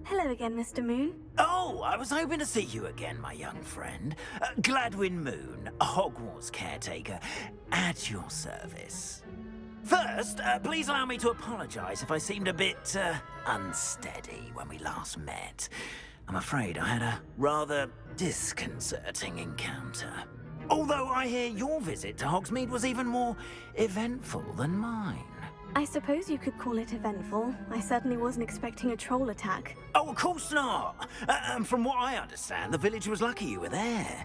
Hello again, Mr. Moon. Oh, I was hoping to see you again, my young friend. Gladwin Moon, Hogwarts caretaker, at your service. First, please allow me to apologize if I seemed a bit, unsteady when we last met. I'm afraid I had a rather disconcerting encounter. Although I hear your visit to Hogsmeade was even more eventful than mine. I suppose you could call it eventful. I certainly wasn't expecting a troll attack. Oh, of course not. And from what I understand, the village was lucky you were there.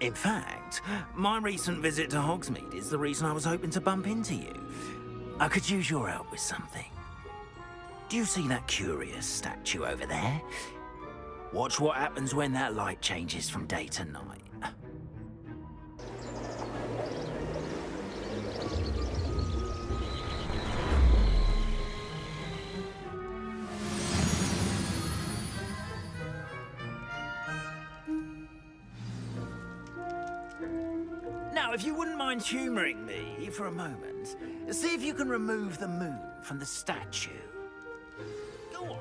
In fact, my recent visit to Hogsmeade is the reason I was hoping to bump into you. I could use your help with something. Do you see that curious statue over there? Watch what happens when that light changes from day to night. Now, if you wouldn't mind humouring me for a moment, see if you can remove the moon from the statue. Go on,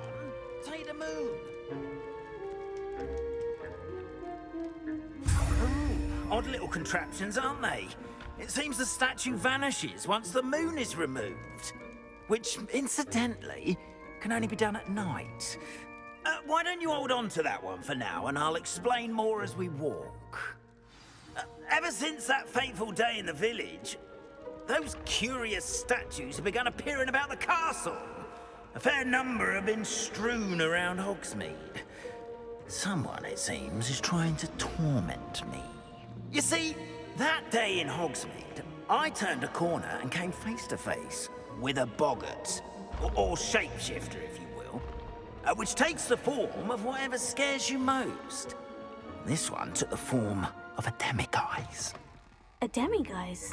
take the moon. Ooh, odd little contraptions, aren't they? It seems the statue vanishes once the moon is removed. Which, incidentally, can only be done at night. Why don't you hold on to that one for now, and I'll explain more as we walk. Ever since that fateful day in the village, those curious statues have begun appearing about the castle. A fair number have been strewn around Hogsmeade. Someone, it seems, is trying to torment me. You see, that day in Hogsmeade, I turned a corner and came face to face with a boggart, or shapeshifter, if you will, which takes the form of whatever scares you most. This one took the form of a demiguise. A demiguise?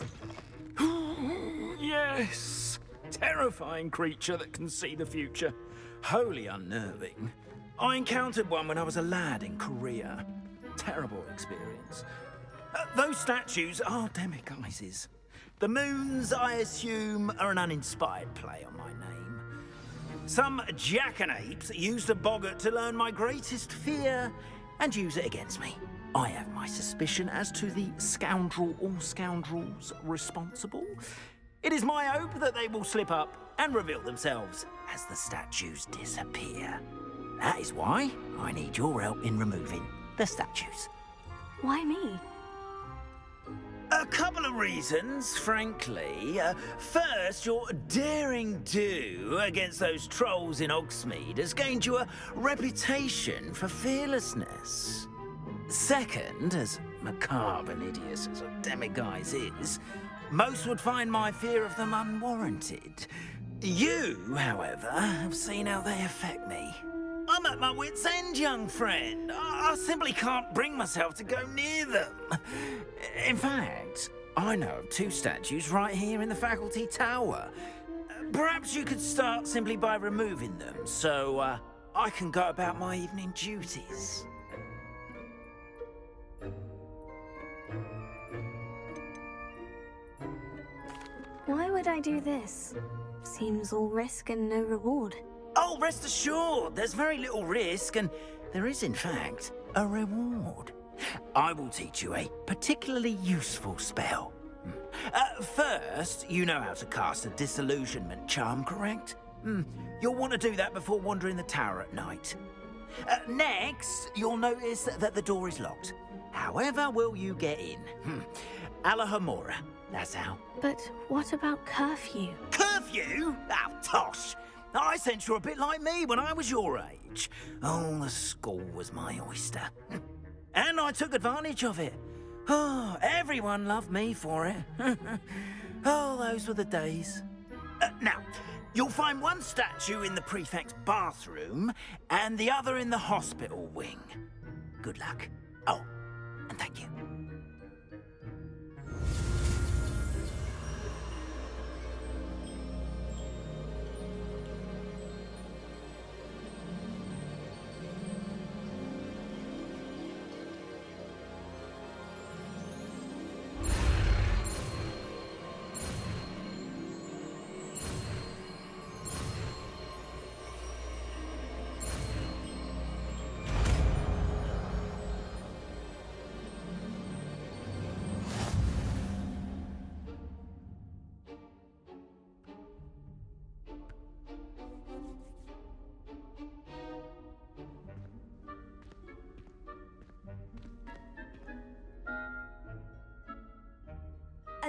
Yes! Terrifying creature that can see the future. Wholly unnerving. I encountered one when I was a lad in Korea. Terrible experience. Those statues are demiguises. The moons, I assume, are an uninspired play on my name. Some jackanapes used a boggart to learn my greatest fear and use it against me. I have my suspicion as to the scoundrel or scoundrels responsible. It is my hope that they will slip up and reveal themselves as the statues disappear. That is why I need your help in removing the statues. Why me? A couple of reasons, frankly. First, your daring do against those trolls in Hogsmeade has gained you a reputation for fearlessness. Second, as macabre and hideous as a demiguise is, most would find my fear of them unwarranted. You, however, have seen how they affect me. I'm at my wit's end, young friend. I simply can't bring myself to go near them. In fact, I know of two statues right here in the faculty tower. Perhaps you could start simply by removing them, so I can go about my evening duties. Why would I do this? Seems all risk and no reward. Oh, rest assured, there's very little risk, and there is, in fact, a reward. I will teach you a particularly useful spell. First, you know how to cast a disillusionment charm, correct? You'll want to do that before wandering the tower at night. Next, you'll notice that the door is locked. However will you get in? Alahamora, that's how. But what about curfew? Curfew? Oh, tosh! I sense you're a bit like me when I was your age. Oh, the school was my oyster. And I took advantage of it. Oh, everyone loved me for it. Oh, those were the days. Now, you'll find one statue in the prefect's bathroom and the other in the hospital wing. Good luck. Oh, and thank you.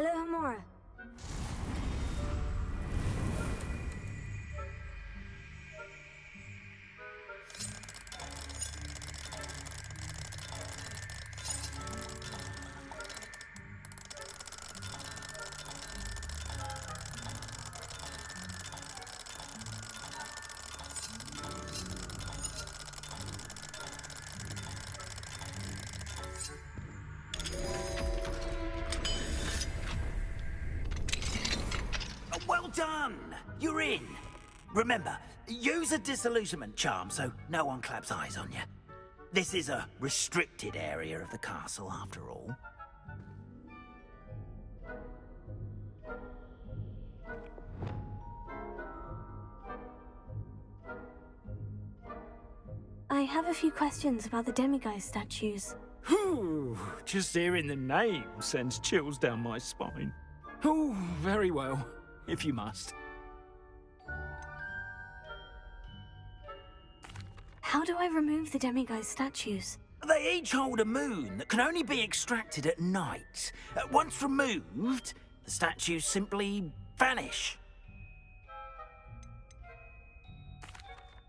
Alohomora. Well done! You're in. Remember, use a disillusionment charm so no one claps eyes on you. This is a restricted area of the castle, after all. I have a few questions about the demiguise statues. Whew, just hearing the name sends chills down my spine. Oh, very well, if you must. How do I remove the demiguise statues? They each hold a moon that can only be extracted at night. Once removed, the statues simply vanish.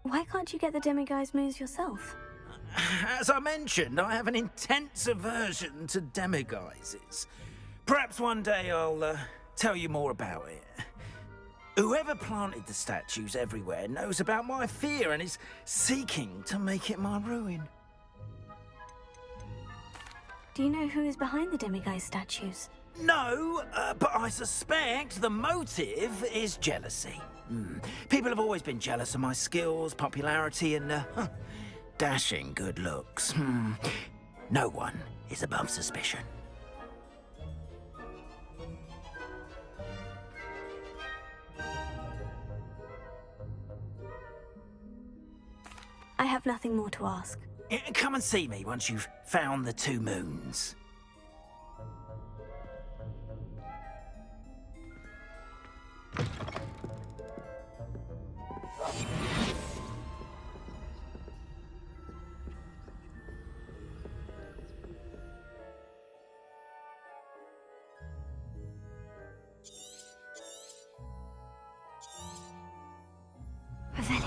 Why can't you get the demiguise moons yourself? As I mentioned, I have an intense aversion to demiguises. Perhaps one day I'll tell you more about it. Whoever planted the statues everywhere knows about my fear and is seeking to make it my ruin. Do you know who is behind the demiguise statues? No, but I suspect the motive is jealousy. People have always been jealous of my skills, popularity, and dashing good looks. No one is above suspicion. I have nothing more to ask. Come and see me once you've found the two moons. Revelia.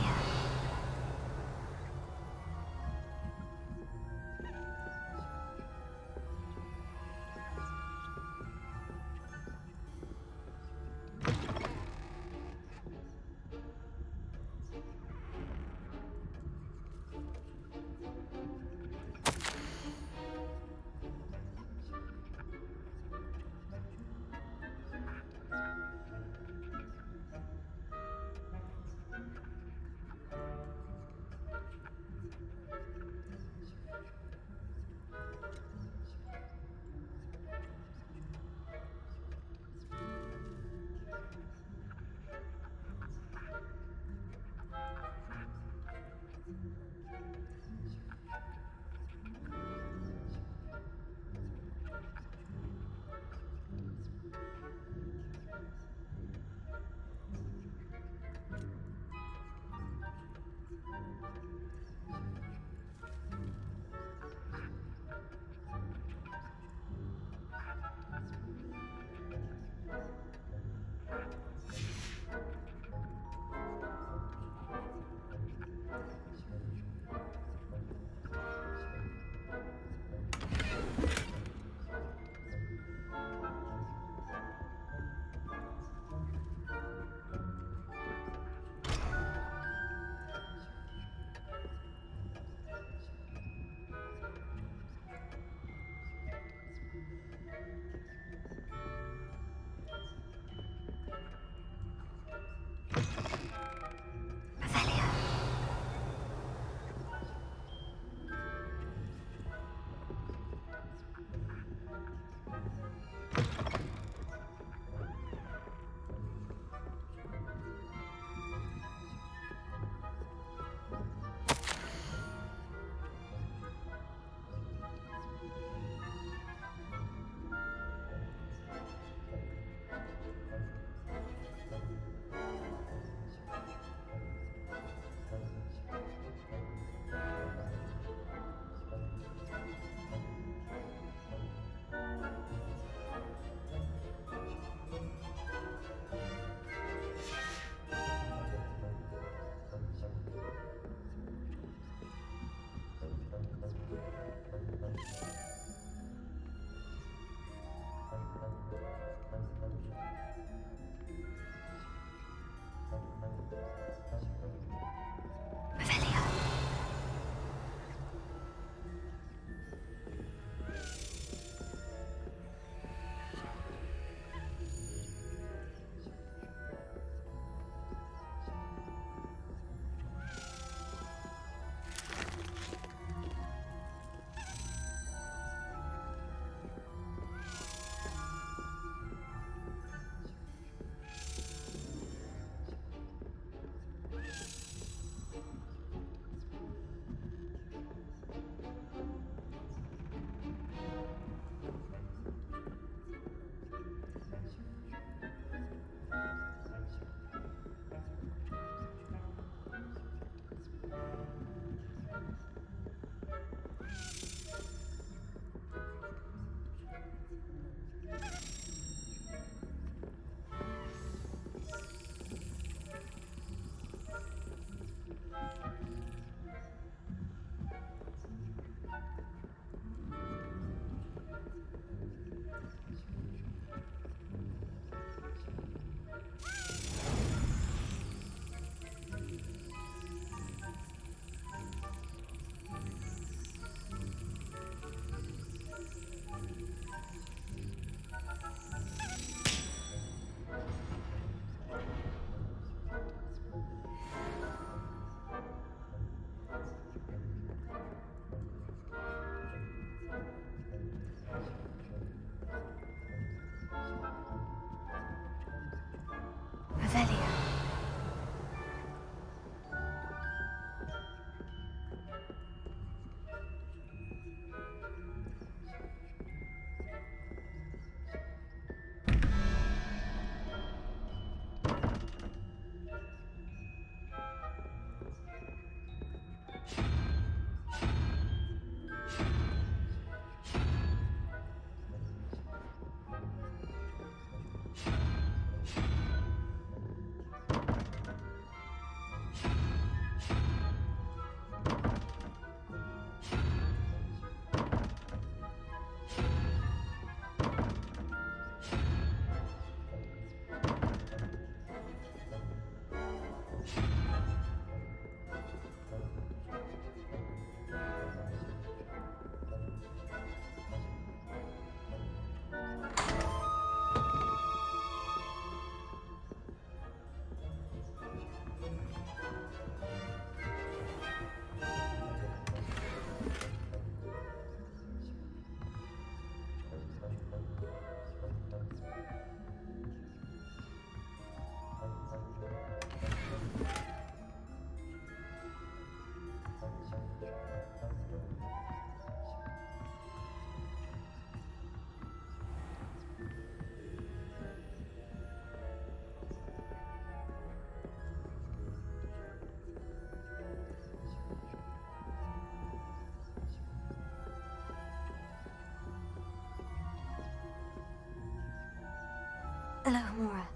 Hello, Mora.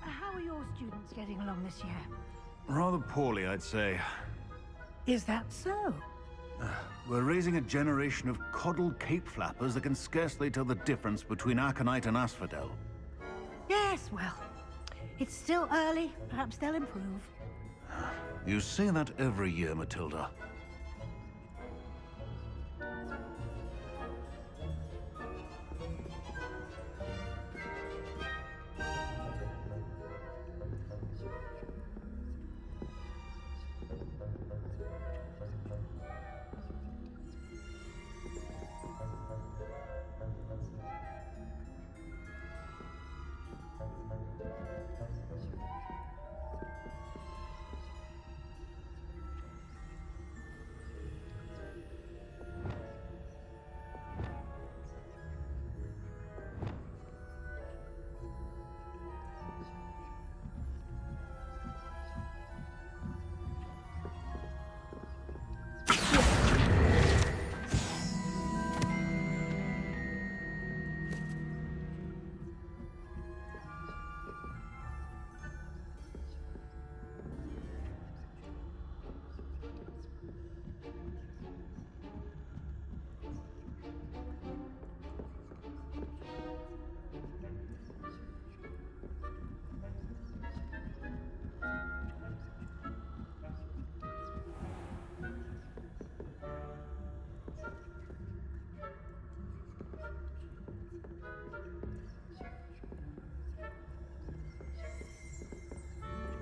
How are your students getting along this year? Rather poorly, I'd say. Is that so? We're raising a generation of coddled cape flappers that can scarcely tell the difference between aconite and asphodel. Yes, well, it's still early. Perhaps they'll improve. You say that every year, Matilda.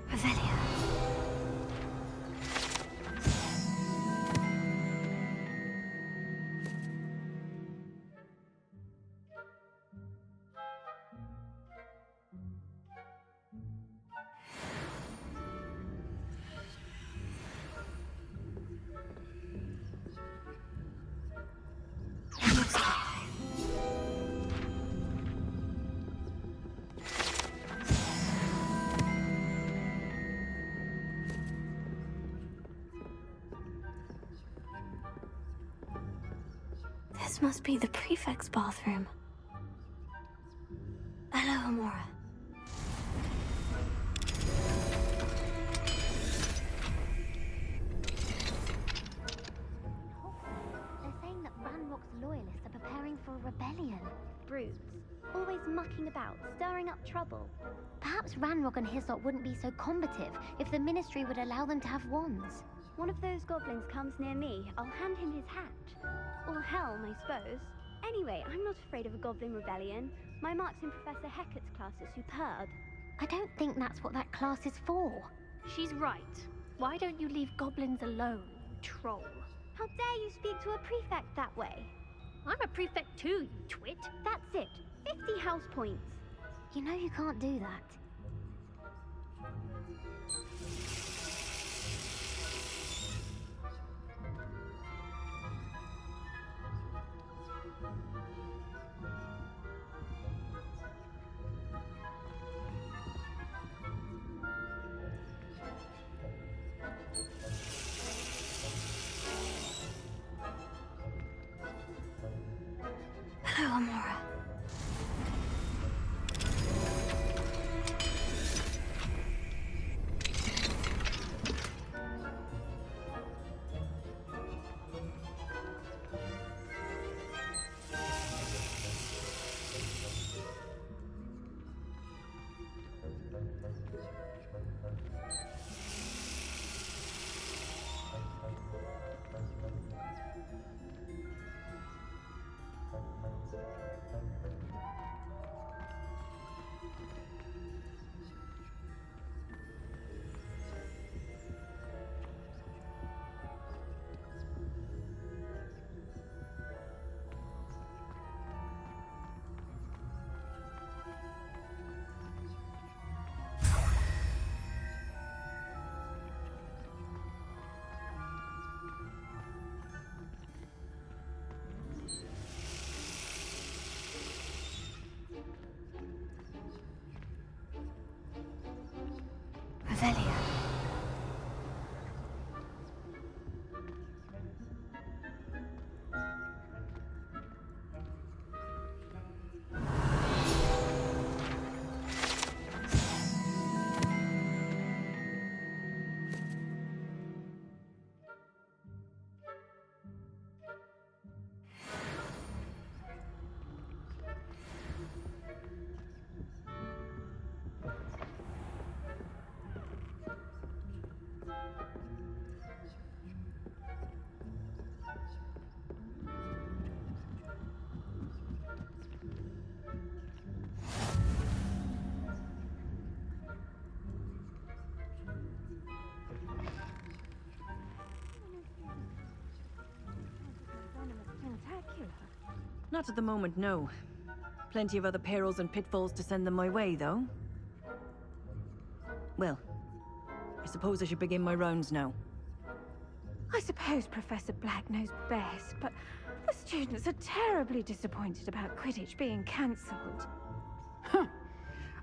Revelio. This must be the prefect's bathroom. Hello, Amora. They're saying that Ranrock's loyalists are preparing for a rebellion. Brutes. Always mucking about, stirring up trouble. Perhaps Ranrock and his lot wouldn't be so combative if the Ministry would allow them to have wands. One of those goblins comes near me, I'll hand him his hat. Or helm, I suppose. Anyway, I'm not afraid of a goblin rebellion. My marks in Professor Hecat's class are superb. I don't think that's what that class is for. She's right. Why don't you leave goblins alone, troll? How dare you speak to a prefect that way? I'm a prefect too, you twit. That's it. 50 house points. You know you can't do that. Hello, Amora. Revelia. Not at the moment, no. Plenty of other perils and pitfalls to send them my way, though. Well, I suppose I should begin my rounds now. I suppose Professor Black knows best, but the students are terribly disappointed about Quidditch being cancelled.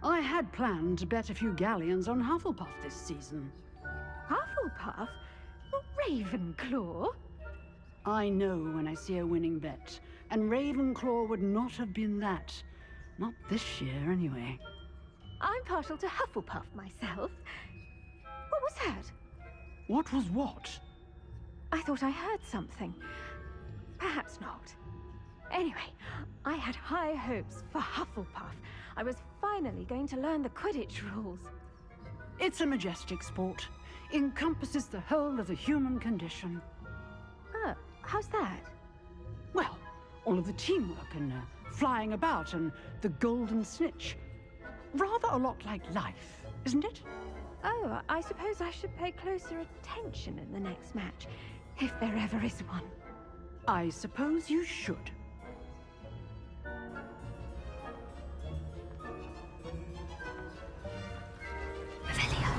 I had planned to bet a few galleons on Hufflepuff this season. Hufflepuff? Not Ravenclaw? I know when I see a winning bet, and Ravenclaw would not have been that. Not this year, anyway. I'm partial to Hufflepuff myself. What was that? What was what? I thought I heard something. Perhaps not. Anyway, I had high hopes for Hufflepuff. I was finally going to learn the Quidditch rules. It's a majestic sport. Encompasses the whole of the human condition. Oh, how's that? Well, all of the teamwork and flying about and the golden snitch. Rather a lot like life, isn't it? Oh, I suppose I should pay closer attention in the next match, if there ever is one. I suppose you should. Revelia.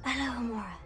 Hello, Amora.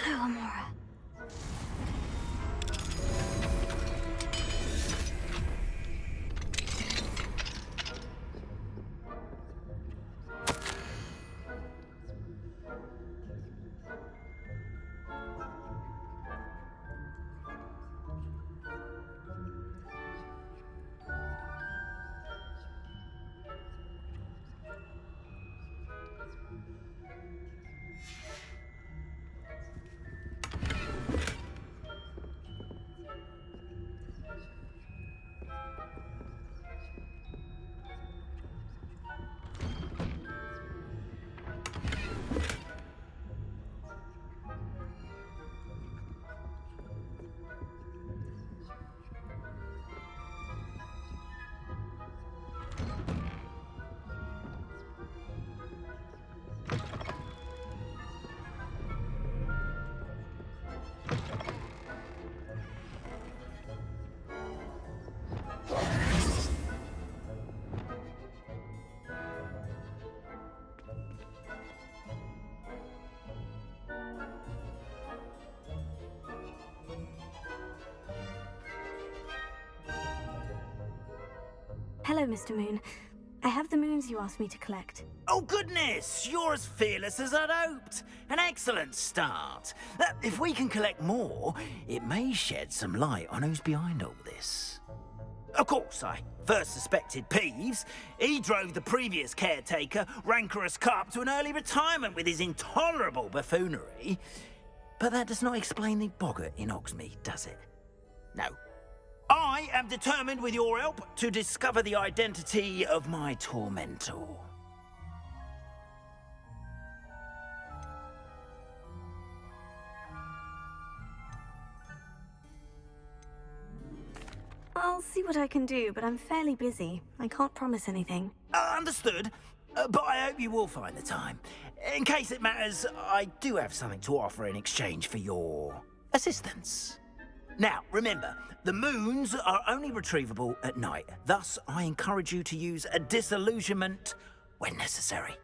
Hello, Amora. Hello, Mr. Moon. I have the moons you asked me to collect. Oh, goodness! You're as fearless as I'd hoped. An excellent start. If we can collect more, it may shed some light on who's behind all this. Of course, I first suspected Peeves. He drove the previous caretaker, Rancorous Carp, to an early retirement with his intolerable buffoonery. But that does not explain the boggart in Hogsmeade, does it? No. I I am determined, with your help, to discover the identity of my tormentor. I'll see what I can do, but I'm fairly busy. I can't promise anything. Understood, but I hope you will find the time. In case it matters, I do have something to offer in exchange for your assistance. Now, remember, the moons are only retrievable at night. Thus, I encourage you to use a disillusionment when necessary.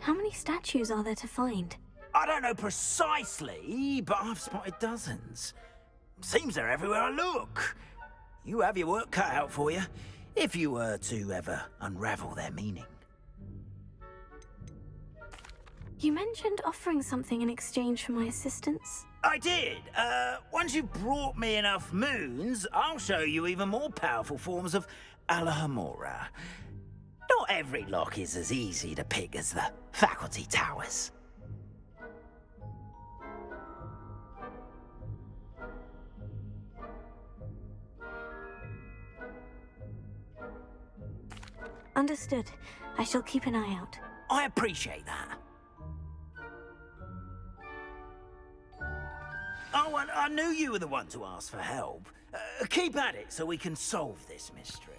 How many statues are there to find? I don't know precisely, but I've spotted dozens. Seems they're everywhere I look. You have your work cut out for you, if you were to ever unravel their meaning. You mentioned offering something in exchange for my assistance. I did. Once you've brought me enough moons, I'll show you even more powerful forms of Alohomora. Not every lock is as easy to pick as the faculty towers. Understood. I shall keep an eye out. I appreciate that. Oh, and I knew you were the one to ask for help. Keep at it so we can solve this mystery.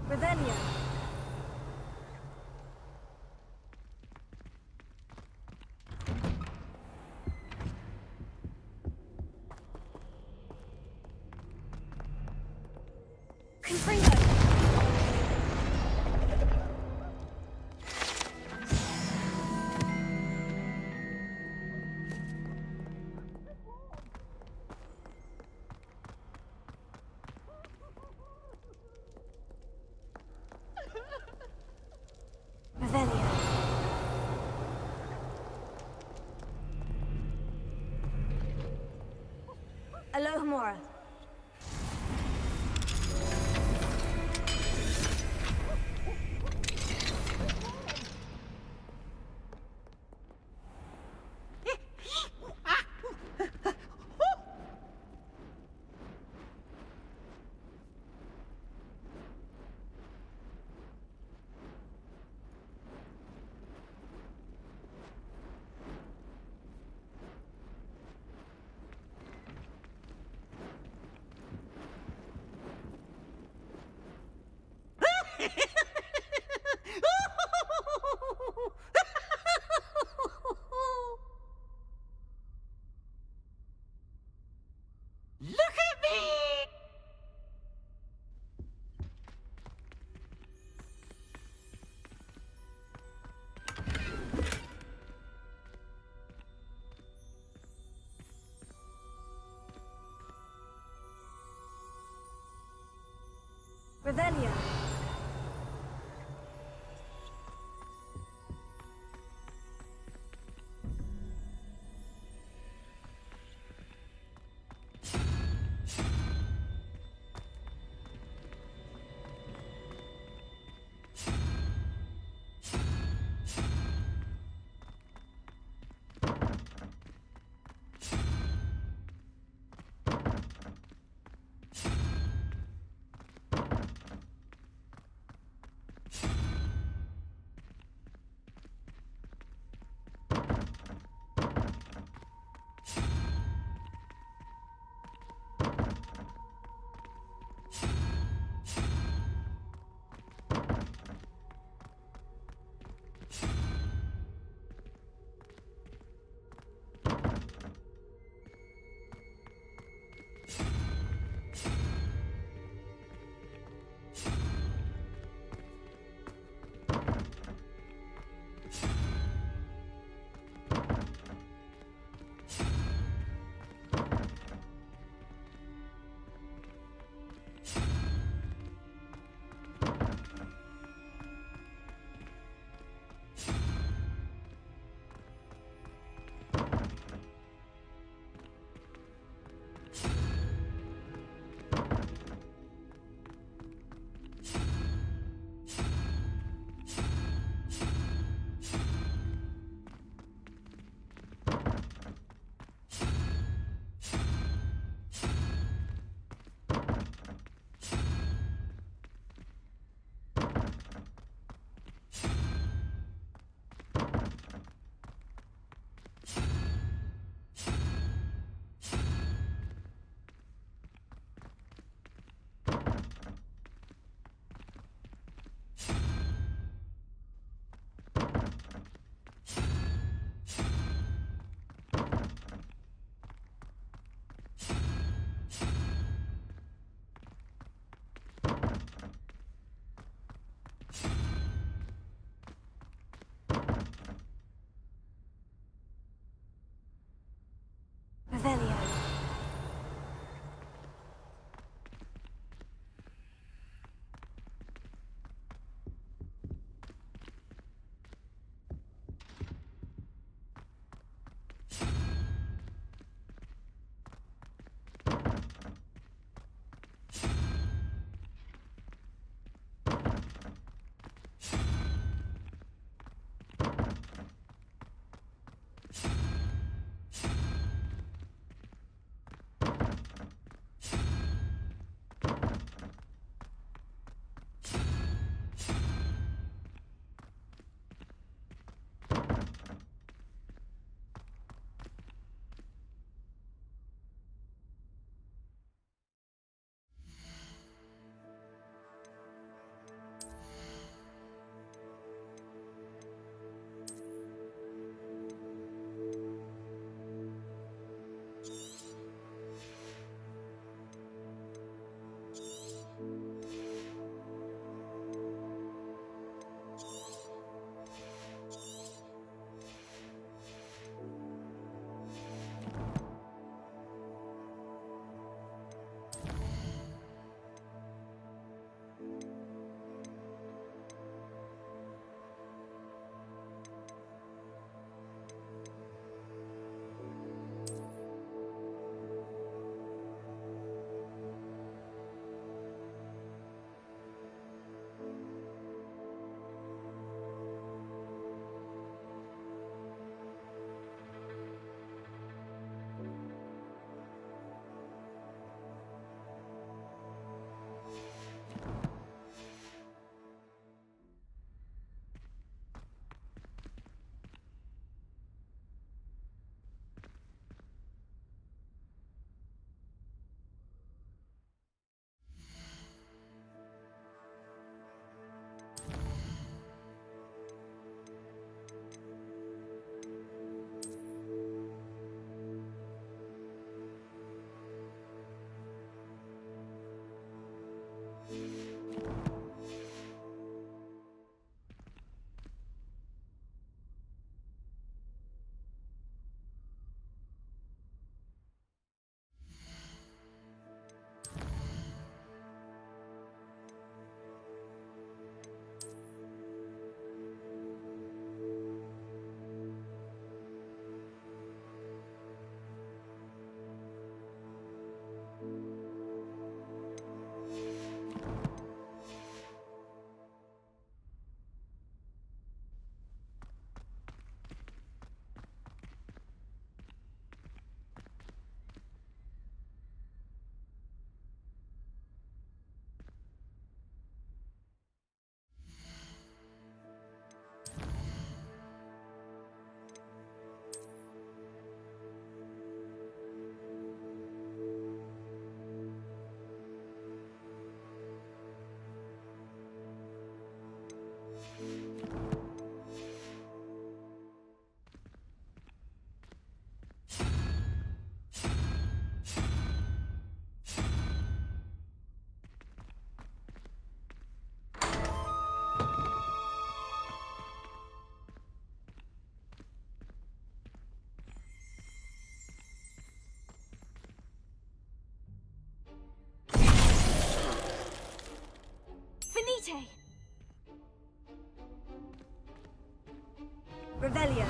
Revelio. Confringo. Revelio. Alohomora. Revelio. Finite! Revelio.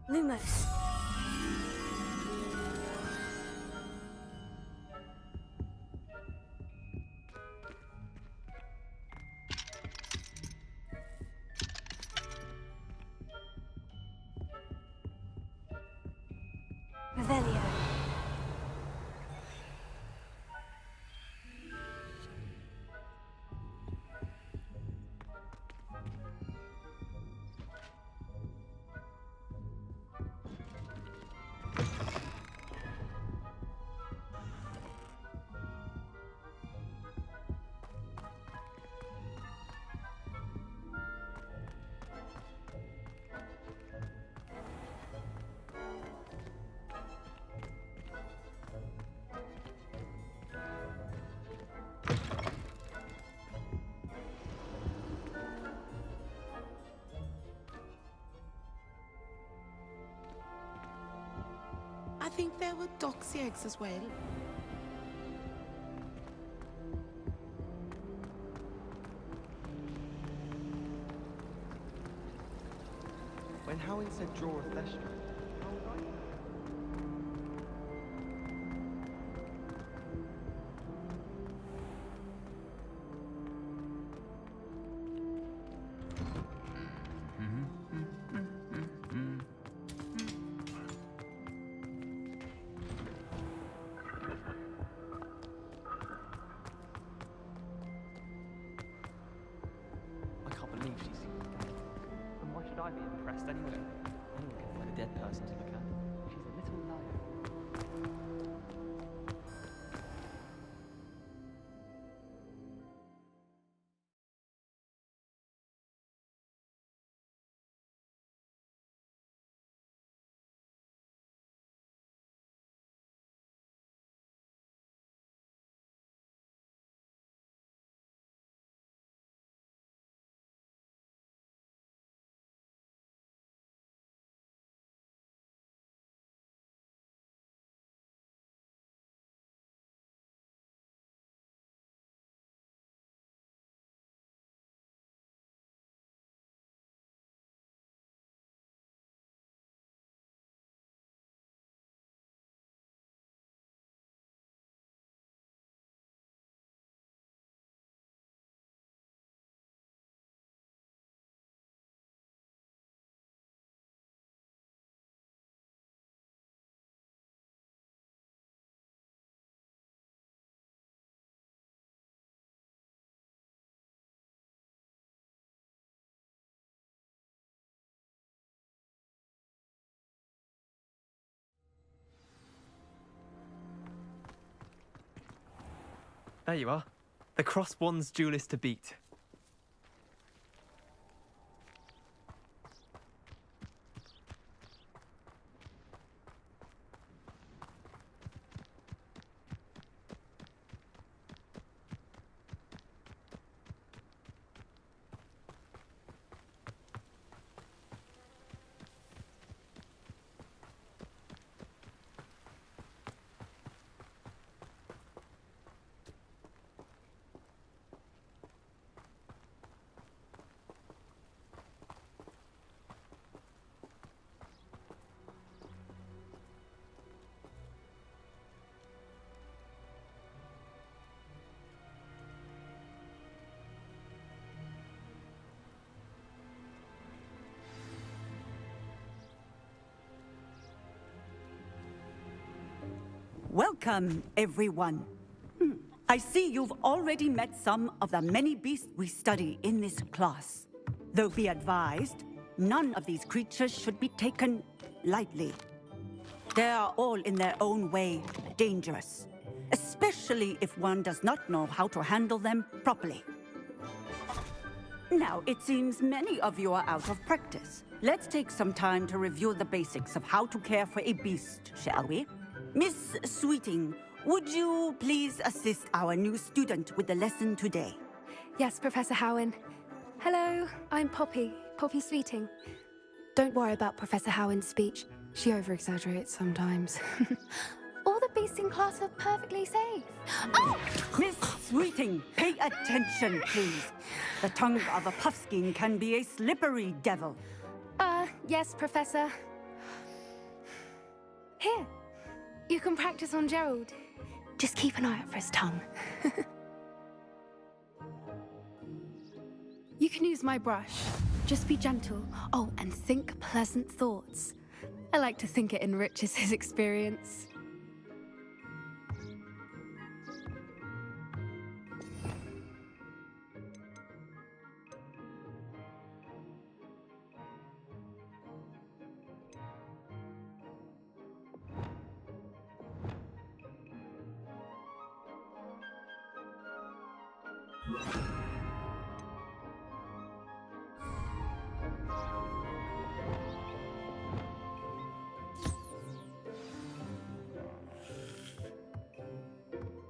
Lumos. Revelio. I think there were doxy eggs as well. When Howin said draw a flesh stone, I can't believe she's... And why should I be impressed anyway? Anyone can find a dead person to look at. She's a little liar. There you are. The cross wands duelist to beat. Welcome, everyone. I see you've already met some of the many beasts we study in this class. Though be advised, none of these creatures should be taken lightly. They are all in their own way dangerous, especially if one does not know how to handle them properly. Now, it seems many of you are out of practice. Let's take some time to review the basics of how to care for a beast, shall we? Miss Sweeting, would you please assist our new student with the lesson today? Yes, Professor Howen. Hello, I'm Poppy Sweeting. Don't worry about Professor Howen's speech. She over-exaggerates sometimes. All the beasts in class are perfectly safe. Oh! Miss Sweeting, pay attention, please. The tongue of a puffskein can be a slippery devil. Yes, Professor. Here. You can practice on Gerald. Just keep an eye out for his tongue. You can use my brush. Just be gentle. Oh, and think pleasant thoughts. I like to think it enriches his experience.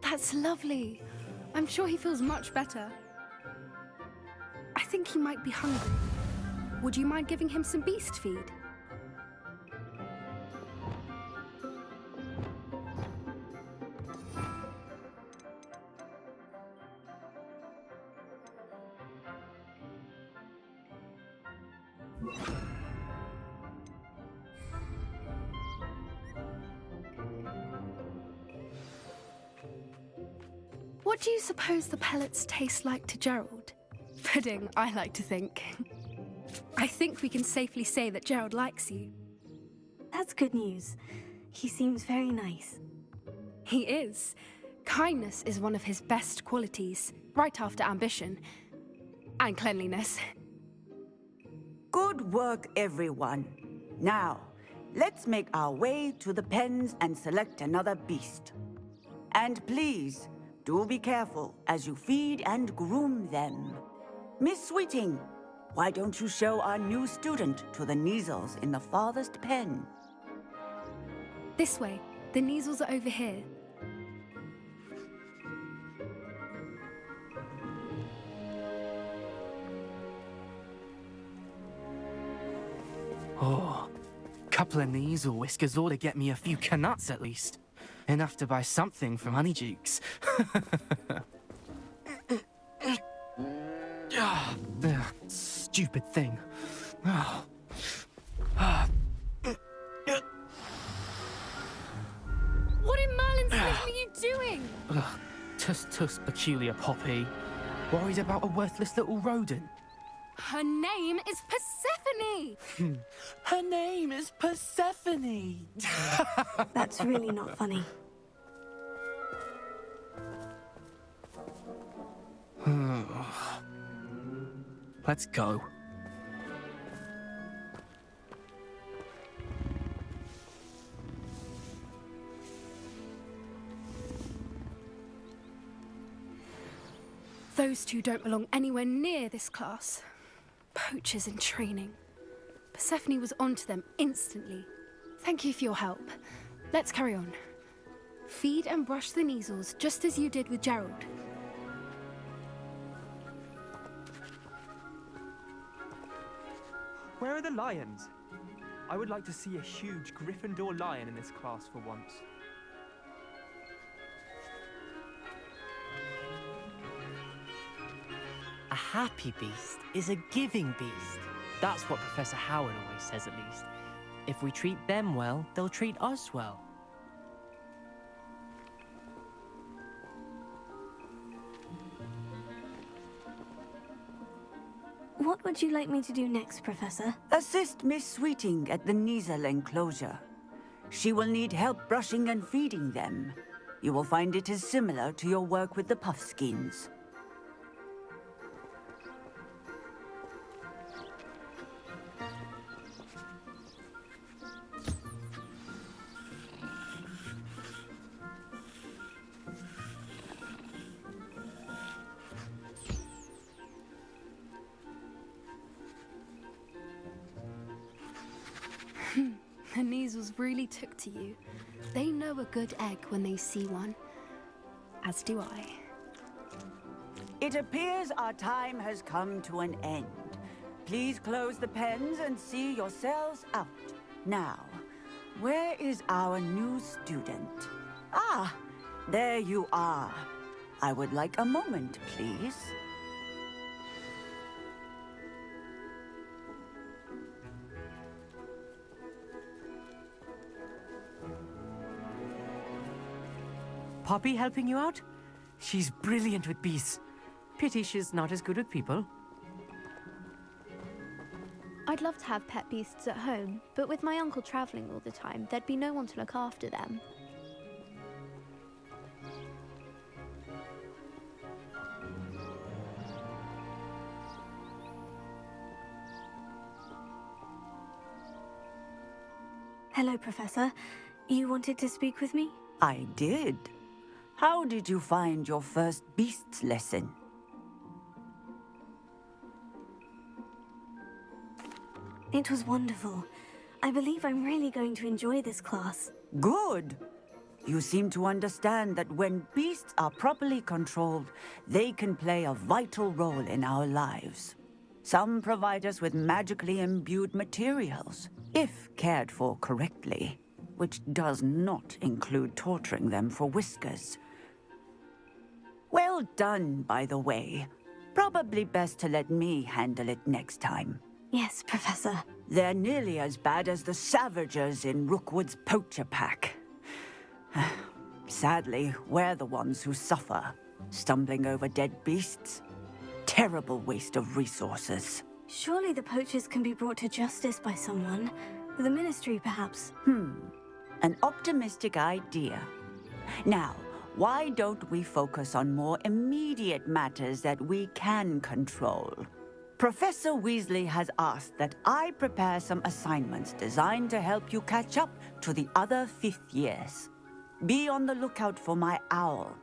That's lovely. I'm sure he feels much better. I think he might be hungry. Would you mind giving him some beast feed? What do you suppose the pellets taste like to Gerald? Pudding, I like to think. I think we can safely say that Gerald likes you. That's good news. He seems very nice. He is. Kindness is one of his best qualities, right after ambition. And cleanliness. Good work, everyone. Now, let's make our way to the pens and select another beast. And please, do be careful as you feed and groom them. Miss Sweeting, why don't you show our new student to the Kneazles in the farthest pen? This way. The Kneazles are over here. Oh, couple of Kneazle whiskers ought to get me a few canuts at least. Enough to buy something from Honeydukes. Stupid thing. What in Merlin's name are you doing? Tuss, peculiar Poppy. Worried about a worthless little rodent. Her name is Persephone! Her name is Persephone! That's really not funny. Let's go. Those two don't belong anywhere near this class. Poachers in training. Persephone was onto them instantly. Thank you for your help. Let's carry on. Feed and brush the measles just as you did with Gerald. Where are the lions? I would like to see a huge Gryffindor lion in this class for once. A happy beast is a giving beast. That's what Professor Howard always says, at least. If we treat them well, they'll treat us well. What would you like me to do next, Professor? Assist Miss Sweeting at the Kneasel enclosure. She will need help brushing and feeding them. You will find it is similar to your work with the Puffskins. The Kneasels really took to you. They know a good egg when they see one. As do I. It appears our time has come to an end. Please close the pens and see yourselves out. Now, where is our new student? Ah, there you are. I would like a moment, please. Poppy helping you out? She's brilliant with beasts. Pity she's not as good with people. I'd love to have pet beasts at home, but with my uncle travelling all the time, there'd be no one to look after them. Hello, Professor. You wanted to speak with me? I did. How did you find your first beasts lesson? It was wonderful. I believe I'm really going to enjoy this class. Good. You seem to understand that when beasts are properly controlled, they can play a vital role in our lives. Some provide us with magically imbued materials, if cared for correctly, which does not include torturing them for whiskers. Well done, by the way. Probably best to let me handle it next time. Yes, Professor. They're nearly as bad as the Savagers in Rookwood's poacher pack. Sadly, we're the ones who suffer, stumbling over dead beasts. Terrible waste of resources. Surely the poachers can be brought to justice by someone. The Ministry, perhaps. An optimistic idea. Now, why don't we focus on more immediate matters that we can control? Professor Weasley has asked that I prepare some assignments designed to help you catch up to the other 5th years. Be on the lookout for my owl.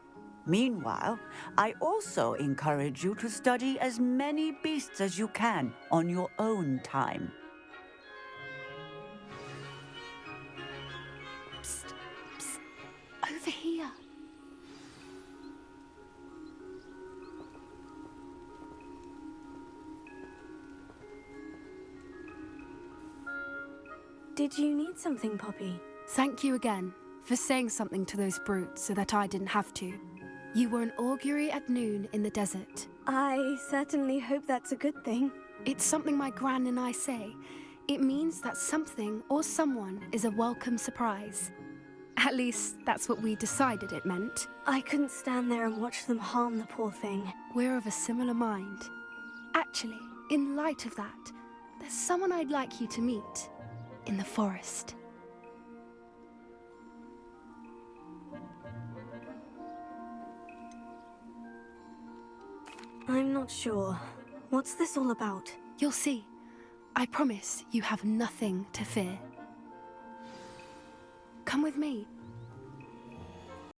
Meanwhile, I also encourage you to study as many beasts as you can on your own time. Psst, psst. Over here. Did you need something, Poppy? Thank you again for saying something to those brutes so that I didn't have to. You were an augury at noon in the desert. I certainly hope that's a good thing. It's something my gran and I say. It means that something or someone is a welcome surprise. At least, that's what we decided it meant. I couldn't stand there and watch them harm the poor thing. We're of a similar mind. Actually, in light of that, there's someone I'd like you to meet. In the forest. I'm not sure. What's this all about? You'll see. I promise you have nothing to fear. Come with me.